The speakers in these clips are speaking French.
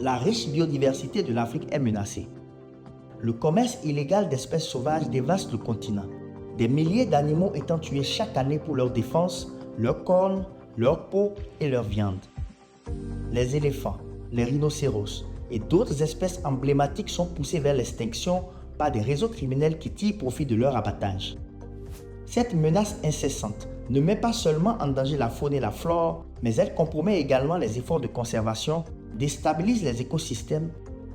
la riche biodiversité de l'Afrique est menacée. Le commerce illégal d'espèces sauvages dévaste le continent. Des milliers d'animaux étant tués chaque année pour leur défense, leurs cornes, leur peau et leur viande. Les éléphants, les rhinocéros et d'autres espèces emblématiques sont poussés vers l'extinction par des réseaux criminels qui tirent profit de leur abattage. Cette menace incessante ne met pas seulement en danger la faune et la flore, mais elle compromet également les efforts de conservation, déstabilise les écosystèmes,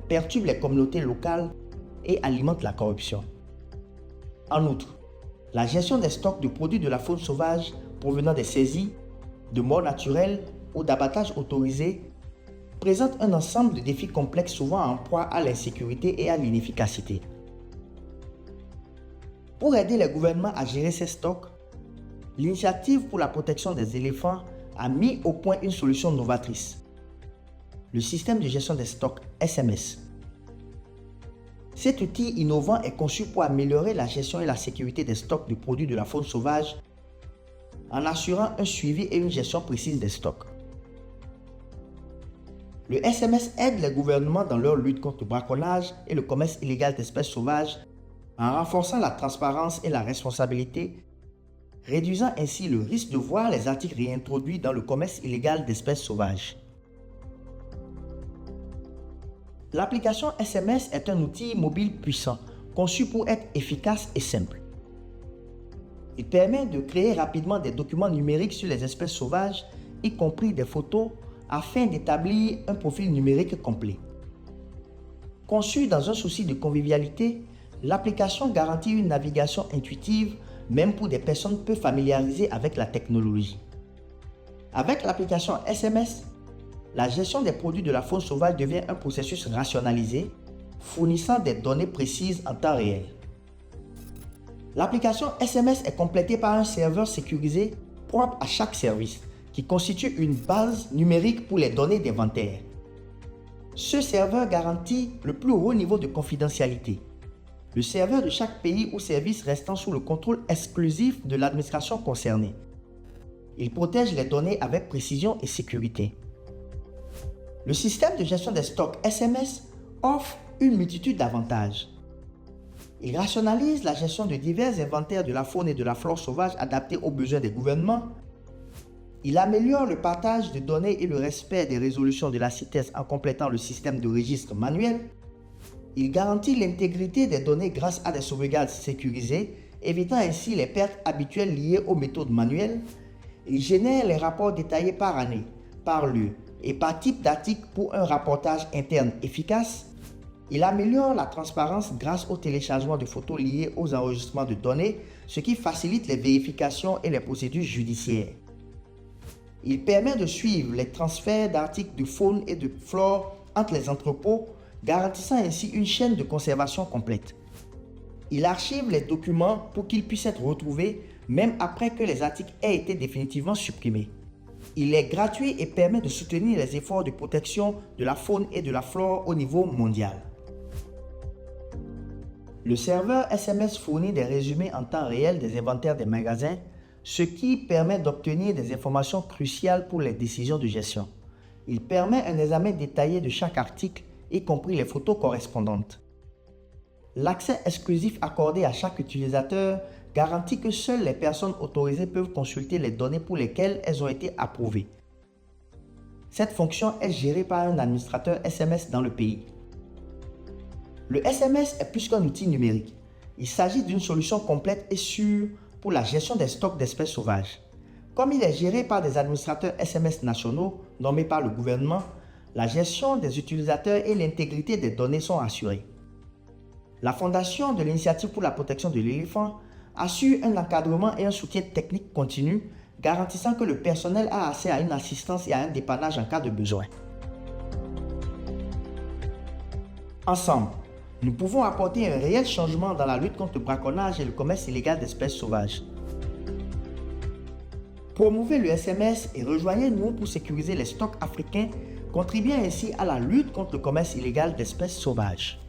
perturbe les communautés locales et alimente la corruption. En outre, la gestion des stocks de produits de la faune sauvage provenant des saisies, de morts naturelles ou d'abattage autorisé présente un ensemble de défis complexes souvent en proie à l'insécurité et à l'inefficacité. Pour aider les gouvernements à gérer ces stocks, l'Initiative pour la protection des éléphants a mis au point une solution novatrice, le système de gestion des stocks SMS. Cet outil innovant est conçu pour améliorer la gestion et la sécurité des stocks de produits de la faune sauvage en assurant un suivi et une gestion précise des stocks. Le SMS aide les gouvernements dans leur lutte contre le braconnage et le commerce illégal d'espèces sauvages en renforçant la transparence et la responsabilité, réduisant ainsi le risque de voir les articles réintroduits dans le commerce illégal d'espèces sauvages. L'application SMS est un outil mobile puissant, conçu pour être efficace et simple. Il permet de créer rapidement des documents numériques sur les espèces sauvages, y compris des photos, afin d'établir un profil numérique complet. Conçu dans un souci de convivialité, l'application garantit une navigation intuitive, même pour des personnes peu familiarisées avec la technologie. Avec l'application SMS, la gestion des produits de la faune sauvage devient un processus rationalisé, fournissant des données précises en temps réel. L'application SMS est complétée par un serveur sécurisé propre à chaque service, qui constitue une base numérique pour les données d'inventaire. Ce serveur garantit le plus haut niveau de confidentialité. Le serveur de chaque pays ou service restant sous le contrôle exclusif de l'administration concernée. Il protège les données avec précision et sécurité. Le système de gestion des stocks SMS offre une multitude d'avantages. Il rationalise la gestion de divers inventaires de la faune et de la flore sauvage adaptés aux besoins des gouvernements. Il améliore le partage de données et le respect des résolutions de la CITES en complétant le système de registre manuel. Il garantit l'intégrité des données grâce à des sauvegardes sécurisées, évitant ainsi les pertes habituelles liées aux méthodes manuelles. Il génère les rapports détaillés par année, par lieu et par type d'article pour un rapportage interne efficace. Il améliore la transparence grâce au téléchargement de photos liées aux enregistrements de données, ce qui facilite les vérifications et les procédures judiciaires. Il permet de suivre les transferts d'articles de faune et de flore entre les entrepôts, garantissant ainsi une chaîne de conservation complète. Il archive les documents pour qu'ils puissent être retrouvés même après que les articles aient été définitivement supprimés. Il est gratuit et permet de soutenir les efforts de protection de la faune et de la flore au niveau mondial. Le serveur SMS fournit des résumés en temps réel des inventaires des magasins, ce qui permet d'obtenir des informations cruciales pour les décisions de gestion. Il permet un examen détaillé de chaque article, y compris les photos correspondantes. L'accès exclusif accordé à chaque utilisateur garantit que seules les personnes autorisées peuvent consulter les données pour lesquelles elles ont été approuvées. Cette fonction est gérée par un administrateur SMS dans le pays. Le SMS est plus qu'un outil numérique. Il s'agit d'une solution complète et sûre pour la gestion des stocks d'espèces sauvages. Comme il est géré par des administrateurs SMS nationaux nommés par le gouvernement, la gestion des utilisateurs et l'intégrité des données sont assurées. La fondation de l'Initiative pour la protection de l'éléphant assure un encadrement et un soutien technique continu, garantissant que le personnel a accès à une assistance et à un dépannage en cas de besoin. Ensemble, nous pouvons apporter un réel changement dans la lutte contre le braconnage et le commerce illégal d'espèces sauvages. Promouvez le SMS et rejoignez-nous pour sécuriser les stocks africains, contribuant ainsi à la lutte contre le commerce illégal d'espèces sauvages.